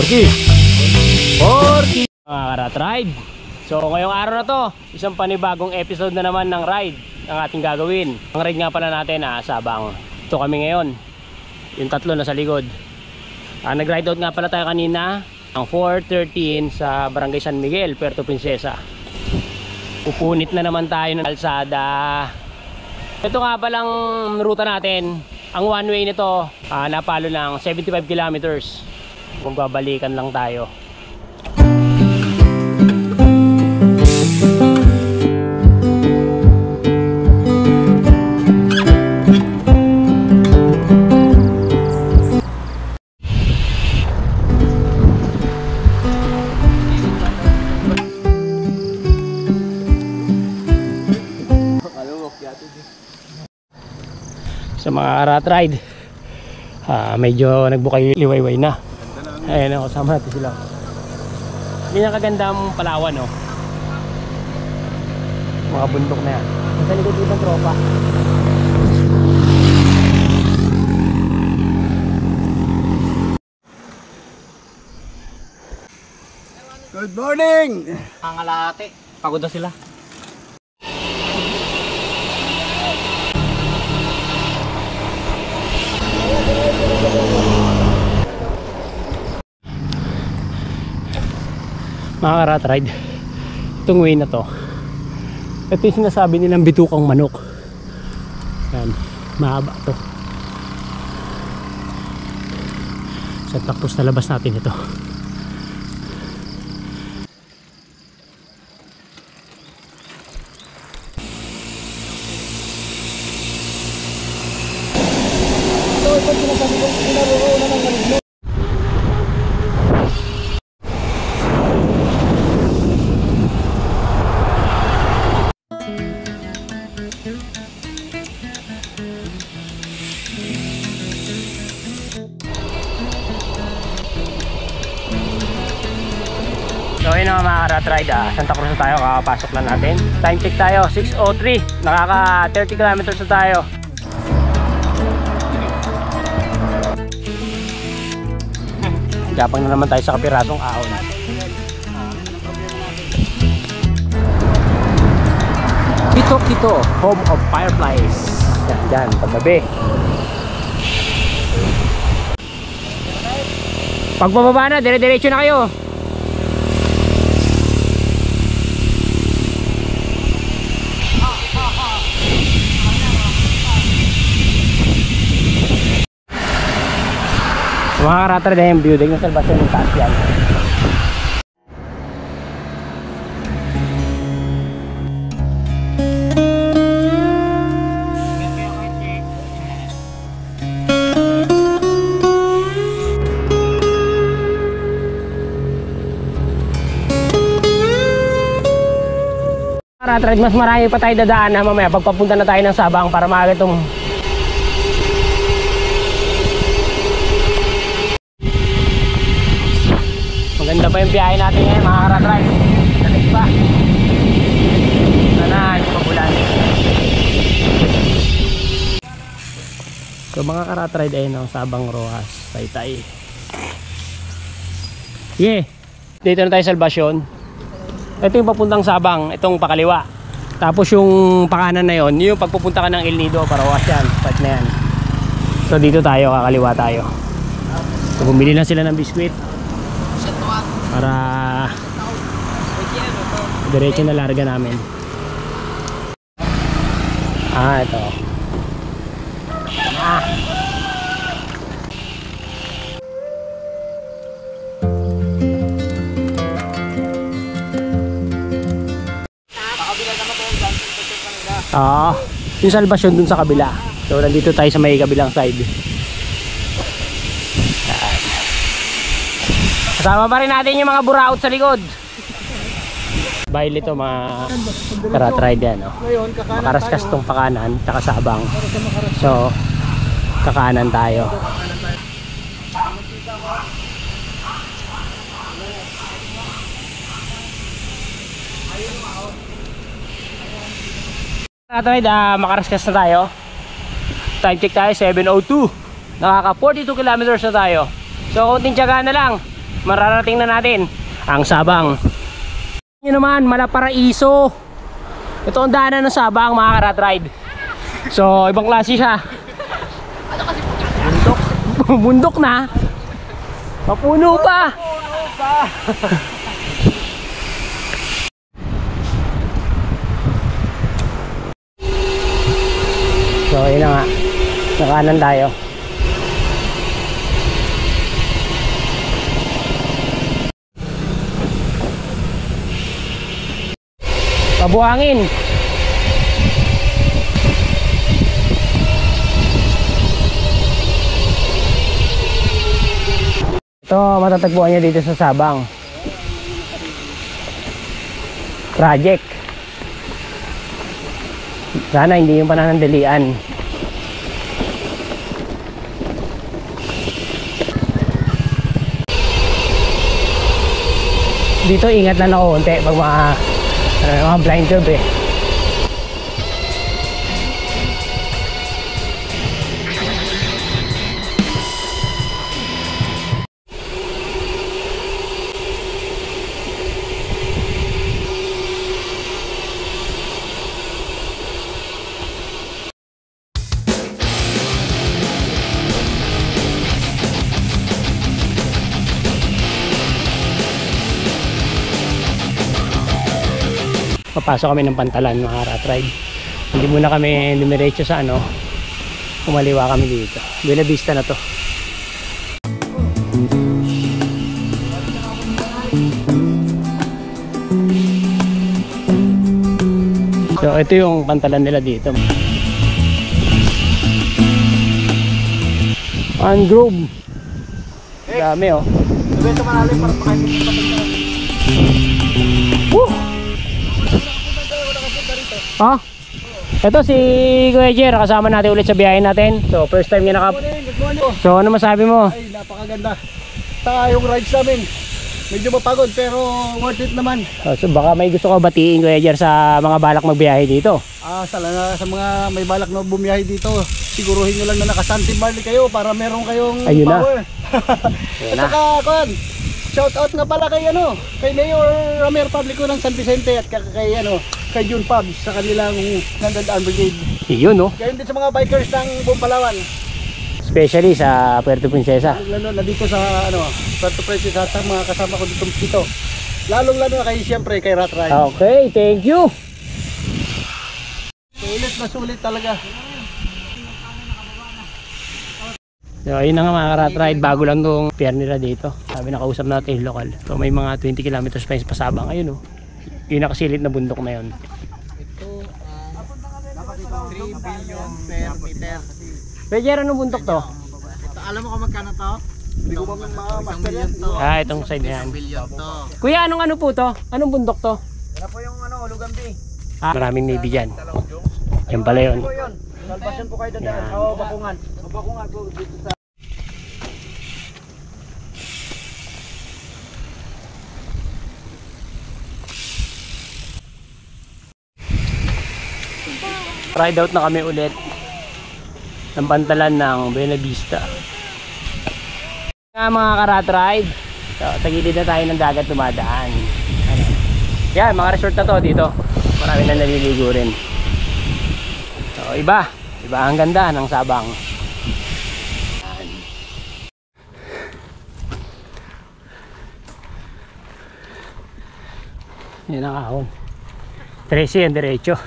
40 mga Karatride. So ngayong araw na to, isang panibagong episode na naman ng ride ang ating gagawin. Ang ride nga pala natin Sabang. Ito kami ngayon, yung tatlo na sa likod. Nag-ride out nga pala tayo kanina ang 4:13 sa Barangay San Miguel, Puerto Princesa. Pupunit na naman tayo ng kalsada. Ito nga palang ruta natin. Ang one way nito napalo ng 75 kilometers. Kung babalikan lang tayo. Sa mga rat ride, medyo nagbukay liwayway na. Ayan o, kasama natin sila. Ganyan kaganda ang Palawan, no? Mga bundok na yan. Sa likod dito ang tropa. Good morning! Ang alate, pagod na sila. Mga rat ride, itong way na to, ito yung sinasabi nilang bitukang manok. Yan, mahaba to. Sa tapos na labas natin ito. So yun mga rat ride, Santa Cruz na tayo, kakapasok lang natin. Time check tayo, 6:03, nakaka 30 kilometers na tayo. Gapang na naman tayo sa kapirasong ahon. Kito, home of fireflies. Yan, paggabi. Pagbababa na, dire-diretso na kayo. Mga karatra na yung building ng Salvacion ng taas yan. Karatra, mas marami pa tayo dadaan na mamaya pagpapunta na tayo ng Sabang para maaga itong maganda pa yung biyahe natin ngayon mga rat ride. Dalig pa. Sana hindi mabulan. So mga rat ride ayun ang Sabang Rojas, Taytay. Yeah. Dito na tayo sa Salvacion. Ito yung papuntang Sabang, itong pakaliwa. Tapos yung pakanan na yon, yung pagpupunta ka ng El Nido, Rojas yan, part na yan. So dito tayo, kakaliwa tayo. So bumili lang sila ng biskwit para diretso na larga namin. Ito. Yung Salvacion dun sa kabila. So nandito tayo sa may kabilang side. Kasama pa rin natin yung mga buraot sa likod. Bail ito mga karat ride yan, no? Makaraskas tong pakanan tsaka Sabang. So kakanan tayo. Karat ride, makaraskas na tayo. Time check tayo 7:02. Nakaka 42 kilometers na tayo. So konting tiyaga na lang. mararating na natin ang Sabang. Yun naman, Malaparaiso. Ito ang daanan ng Sabang, mga karat ride. So, ibang klase siya. Bundok. Bundok na. Mapuno pa. So, yun na nga. Nakanan tayo. Pabuhangin. Ito matatagpuan nyo dito sa Sabang project. Sana hindi yung pananandalian. Dito ingat na ako konti pag mga blind curve eh. Papasok kami ng Pantalan, mga rat ride. Hindi muna kami dumiretso sa ano, kumaliwa kami dito. Buena Vista na to. So ito yung Pantalan nila dito. Mangrove. Dami oh. Sabi sa malalim para pakainin pa tayo. Woo! Oh, ito si Kuya Jer, kasama natin ulit sa biyahe natin. So first time niya Good morning. So ano masabi mo? Ay, napakaganda. Saka yung rides namin, medyo mapagod pero worth it naman. So baka may gusto ko batiin, Kuya Jer, sa mga balak magbiyahe dito. Sa mga may balak na bumiyahe dito, siguruhin nyo lang na naka-Santi Marley kayo para meron kayong Ayun power. Ayun At saka, shout out nga pala kay Mayor Ramer Publico ng San Vicente at kay June Pubs sa kanilang Nandandaan Brigade. Iyon no. Kaya din sa mga bikers ng buong Palawan. Especially sa Puerto Princesa. Lalo na dito sa Puerto Princesa at mga kasama ko dito. Lalong lalo na kay siyempre kay Rat Ride. Okay, thank you. Sulit na sulit talaga. So ayun na nga mga rat ride, bago lang tong pier nila dito. Sabi nakausap natin yung lokal. So may mga 20 kilometers pa yung pasabang. Ayun oh. Yung nakasilid na bundok na yun. Ito 3 billion per meter. Pwede anong bundok to? Ito, alam mo kung magkano to? Hindi ko ma-master yan. Itong side na yan. Billion to. Kuya, anong ano po to? Anong bundok to? Yan po yung Lugambi. Maraming navy dyan. Yan pala yun. Salvation po kayo doon. Bakungan. Bakungan po dito sa... Ride out na kami ulit ng Pantalan ng Buena Vista. Mga karat ride, so, tagilid na tayo ng dagat dumadaan. Yan, mga resort na to dito. Marami na naliligo rin. So, iba ang ganda ng Sabang. Yan ang ahon. 13 ang diretso.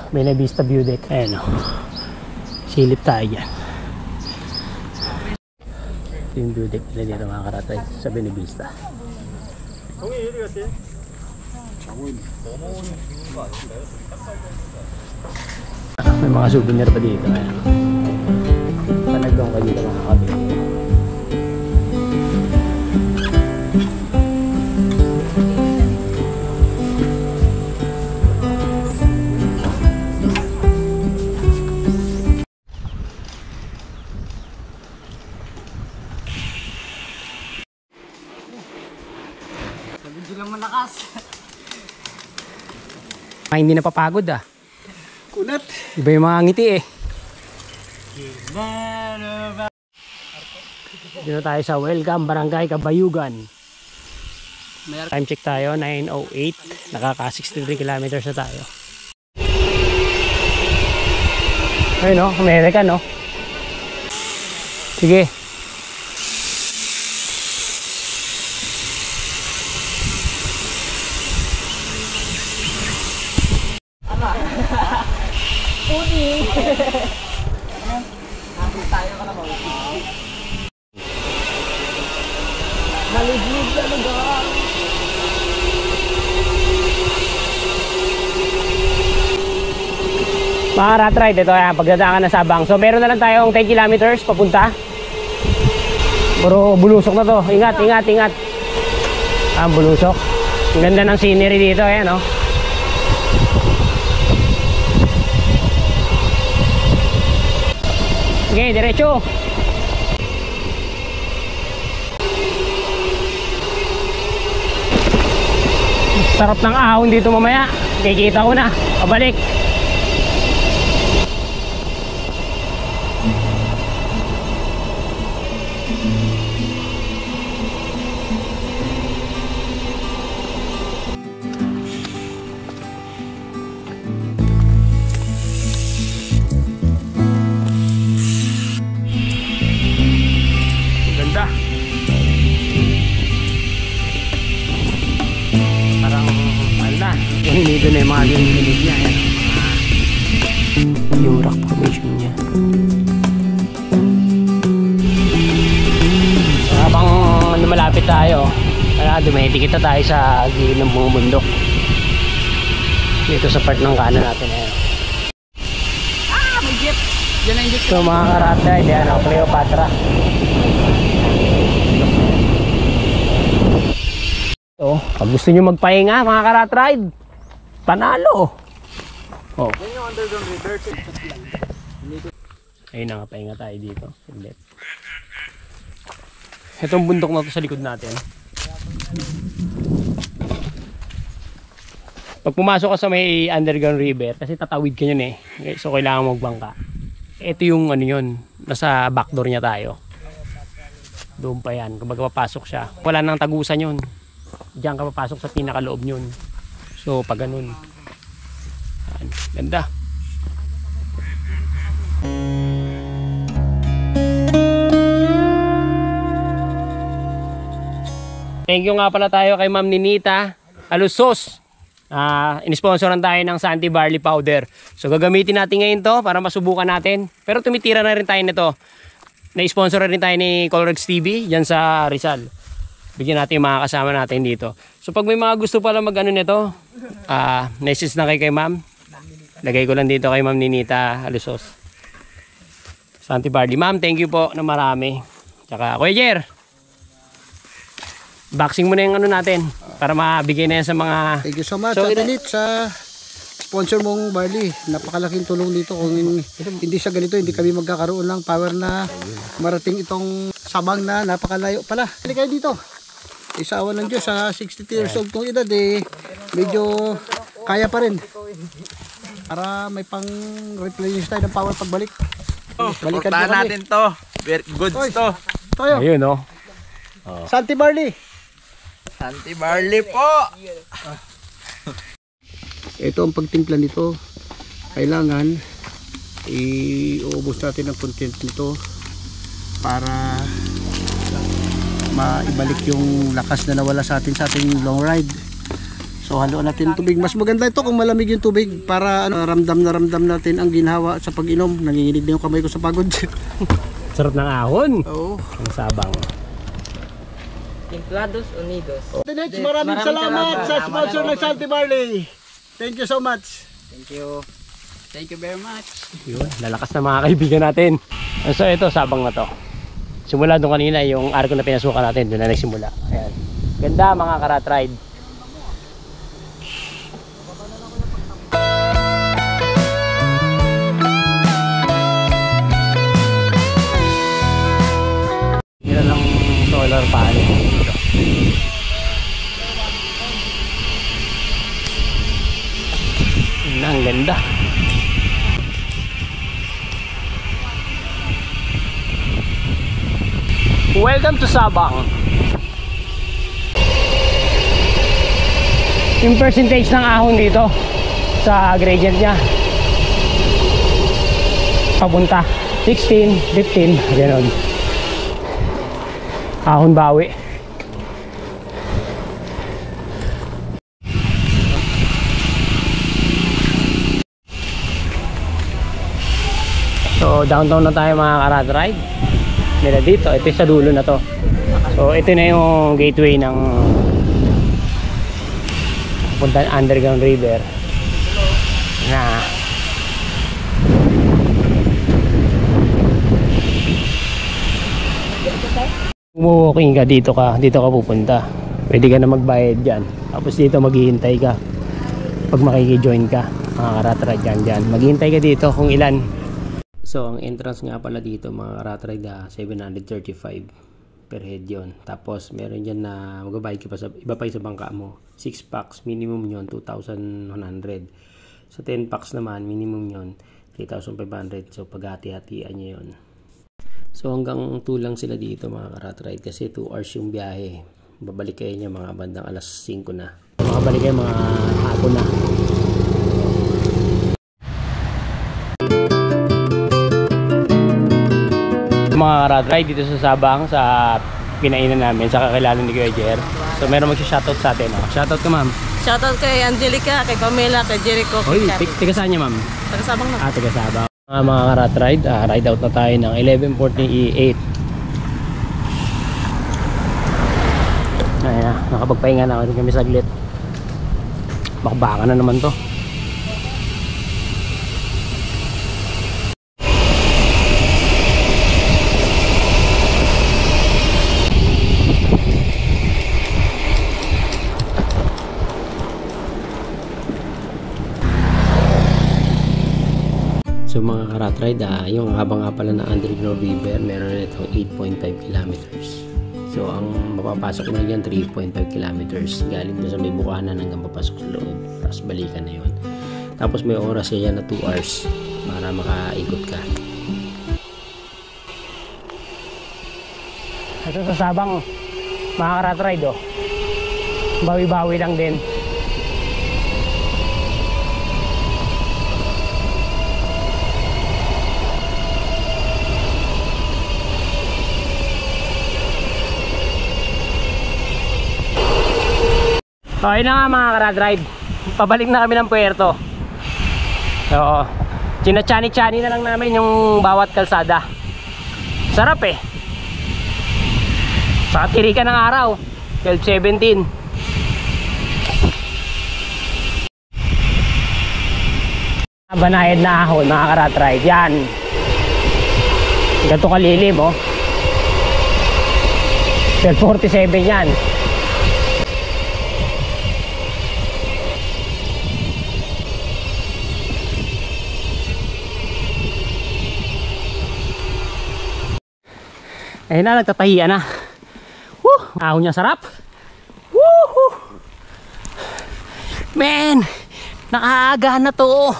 Buena Vista view deck. Ayan o. Silip tayo dyan. Ito yung view deck nila dito mga karatay sa Buena Vista. May mga souvenir pa dito. Ayan. Panagdong ka dito mga kabili. Hindi napapagod ah. Kunat. Iba yung mga ngiti eh. Dito tayo sa Welcome Barangay Kabayugan. Time check tayo, 9:08. Nakaka 63 kilometers na tayo. Ayun no, American no. Sige. Maligid talaga. Mga rat ride, ito yan, pagdating ka na Sabang. So meron na lang tayong 10 kilometers papunta. Puro bulusok na to. Ingat, ingat, ingat. Bulusok. Ang ganda ng scenery dito, ayan oh. Okay, diretso. Sarap ng ahon dito mamaya. Kikita ko na. Pabalik. Ganda. Parang ala. Yung dito na yung mga ginigilig niya. Yung rock formation niya. Habang malapit tayo, dumahiti kita tayo sa gilid ng bumundok. Dito sa part ng kanan natin. Ayan. May jet. Yan ang jet. So mga karata, yan ang Cleopatra. So, pag gusto nyo magpahinga mga karat ride, panalo. Oh. Yan yung underground river. Ayun na nga, pahinga tayo dito. Itong bundok na to sa likod natin. Pag pumasok ka sa may underground river, kasi tatawid ka yun eh. So kailangan magbangka. Ito yung ano yun, nasa backdoor niya tayo. Doon pa yan, kapag papasok siya. Wala nang tagusan yun. Diyan ka papasok sa pinakaloob yun. So pag ganun. Ganda. Thank you nga pala tayo kay Ma'am Ninita Alusos. In-sponsoran tayo ng Santi Barley Powder. So gagamitin natin ngayon to para masubukan natin. Pero tumitira na rin tayo nito. Na-sponsor rin tayo ni Colrex TV dyan sa Rizal. Bigyan natin yung mga kasama natin dito. So pag may mga gusto pala mag-ano nito, message na kay Ma'am. Lagay ko lang dito kay Ma'am Ninita Alusos. Santi Barley. Ma'am, thank you po na marami. Tsaka Kuya Jer, boxing mo na yung ano natin para mabigay na yan sa mga... Thank you so much, So, Ate sa sponsor mong barley. Napakalaking tulong dito. Kung hindi siya ganito, hindi kami magkakaroon ng power na marating itong Sabang na napakalayo pala. Hindi kayo dito. Isawa ng Diyos sa 62 years old kong edad eh. Medyo kaya pa rin. Para may pang replenish tayo ng power pagbalik. Balikan Puntahan natin to. Very good to. Ito kayo. Ayun no. Santi Barley. Santi Barley po. Ito ang pagtimpla nito. Kailangan iubos natin ang content nito para maibalik yung lakas na nawala sa ating long ride. So haluan natin ng tubig. Mas maganda ito kung malamig yung tubig para ramdam natin ang ginhawa sa pag-inom. Nanginginig na yung kamay ko sa pagod. Sarap ng ahon. Oo. Ang Sabang. Templados Unidos. Maraming salamat sa sponsor ng Santi Barley. Thank you so much. Thank you. Thank you very much. Yun, lalakas na mga kaibigan natin. So ito, Sabang na to. Simula doon kanina yung arko na pinasukan natin, doon na nagsimula. Ayan. Ganda mga karat ride. Yan lang solar panel dito. Yan, ang ganda. Welcome to Sabang. Yung percentage ng ahon dito sa gradient niya papunta 16, 15, gano'n. Ahon bawi. So downtown na tayo mga ka-rat ride. Nila dito, ito sa dulo na to. So ito na yung gateway ng punta underground river na walking ka dito ka pupunta. Pwede ka na magbayad dyan, tapos dito maghihintay ka pag makikijoin ka mga ka-rat ride dyan. Maghihintay ka dito kung ilan. So ang entrance nga pala dito mga ka-rat ride 735 per head yon. Tapos meron dyan na magbabayad ka pa sa iba pa sa bangka mo. 6 packs minimum yon 2,100. Sa 10 packs naman minimum yon 3,500. So paghati-hatian nyo yon. So hanggang 2 lang sila dito mga ka-rat ride kasi 2 hours yung biyahe. Babalik kayo niya mga bandang alas 5 na. Makabalik kayo mga hapon na. Mga ka-rat ride dito sa Sabang sa pinainan namin sa kakilala ni Kuya Jer. So meron mag-shoutout sa atin. Shoutout ka ma'am. Shoutout kay Angelica, kay Pamela, kay Jericho, kay Oy, Kat. tiga saan niya ma'am? Taga Sabang na. Tiga Sabang. Mga ka-rat ride, ride out na tayo ng 11:48. Ayan na, nakapagpahinga na kami saglit. Bakbaka na naman to. So mga ka-rat ride, yung habang nga pala ng underground river, meron na itong 8.5 kilometers. So ang mapapasok na yan 3.5 kilometers. Galing doon sa may bukanan hanggang papasok sa loob. Tapos balikan na yun. Tapos may oras yan na 2 hours para makaikot ka. Ito sa Sabang mga ka-rat ride bawi-bawi lang din. Okay na nga mga ka-rat ride, pabalik na kami ng puerto. So china-chani-chani na lang namin yung bawat kalsada. Sarap eh. Saka tirikan ng araw 12:17. Banayad na ahon mga ka-rat ride. Yan ganito kalilim 12:47 yan. Ayun na, nagtatahian na. Woo! Ahon niya sarap. Woohoo! Man! Nakaaga na to.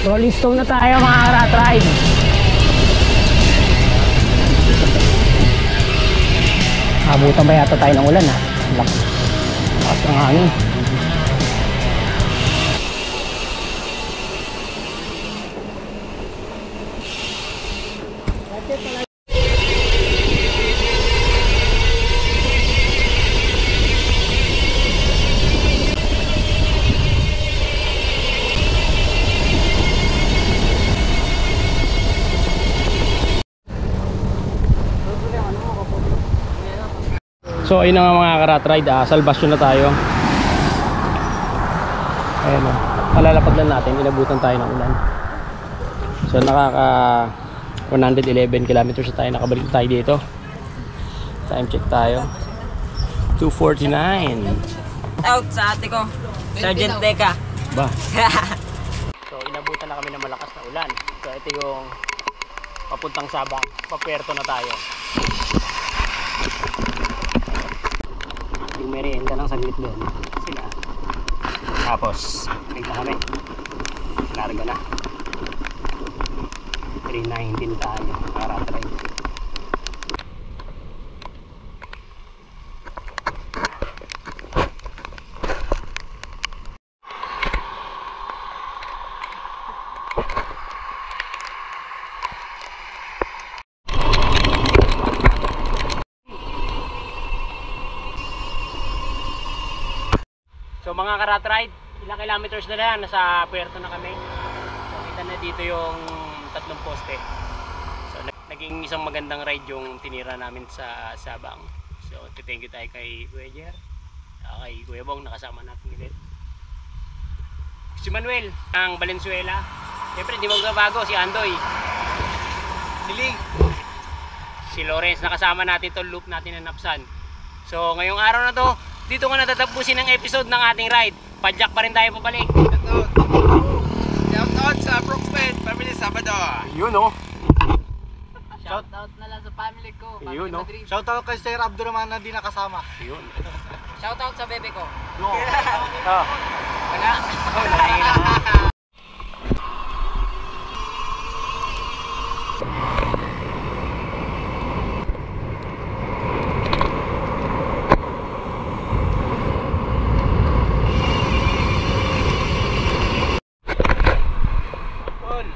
Rolling Stone na tayo mga ka-rat ride. Abutan ba yata tayo ng ulan lakas ng hangin. So ayun na nga mga ka-rat ride, salvation na tayo. Ayun palalapag lang natin, inabutan tayo ng ulan. So nakaka 111 kilometers na tayo, nakabalik tayo dito. Time check tayo 2:49. Out sa ate ko, Sergeant Deca. Ba? So inabutan na kami ng malakas na ulan. So ito yung papuntang Sabang, papuerto na tayo. saglit doon sila. Tapos nagta kami, larga na 319 tayo para try. So mga karat ride, ilang kilometers na lang, nasa puerto na kami. So kita na dito yung tatlong poste. So naging isang magandang ride yung tinira namin sa Sabang. So thank you tayo kay Kuya Jer, kay Kuya Bong, nakasama natin ulit. Si Manuel ng Valenzuela. Siyempre hindi magbabago, si Andoy, si Ling, si Lawrence, nakasama natin itong loop natin na Napsan. So ngayong araw na to, dito ko natatapusin ang episode ng ating ride. Padjak pa rin tayo pabalik. Shout out sa Brooksman Family Sabado. Yun oh. Shout out na lang sa family ko. Family Yun, no? Madrid. Shoutout kay Sir Abdurrahman na di nakasama. Yun. Shout out sa bebe ko. Oh. Wala.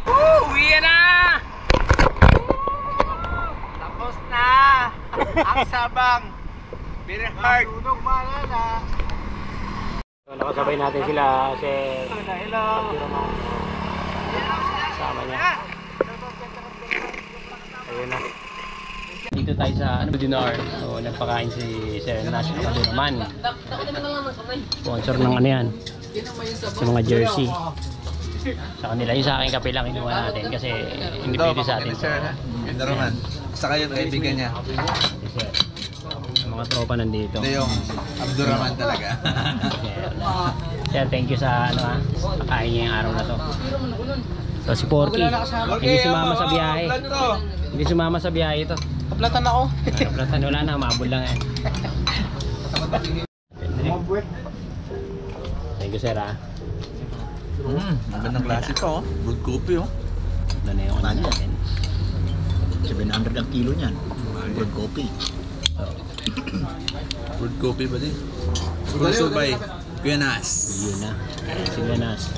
Uwi na! Tapos na ang Sabang. Very hard. Tunog malala. So, nakasabay natin sila kasi Hello. kasama niya. Ayun na. Dito tayo sa dinar. So nagpakain si Sir Nash ng naman. Sponsor ng ano yan, sa mga jersey. Sa kanila yung sa akin kape lang kinuha natin kasi hindi pwede sa atin. Ganda naman. Saka yung kaibigan niya. Si Sir. Yung mga tropa nandito. Ito yung Abdurrahman talaga. Sir, thank you sa ano pakain niya yung araw na to. So si Porky, hindi sumama sa biyahe. Hindi sumama sa biyahe ito. Kaplatan ako. Kaplatan, wala na, mabul lang eh. Thank you sir ah. Magandang klase pa oh. Good coffee oh. Ito na yung ano natin. 700 ang kilo niyan. Good coffee. Good coffee ba din? Sponsor by Kuya Nas. Yun na. Sige Nas.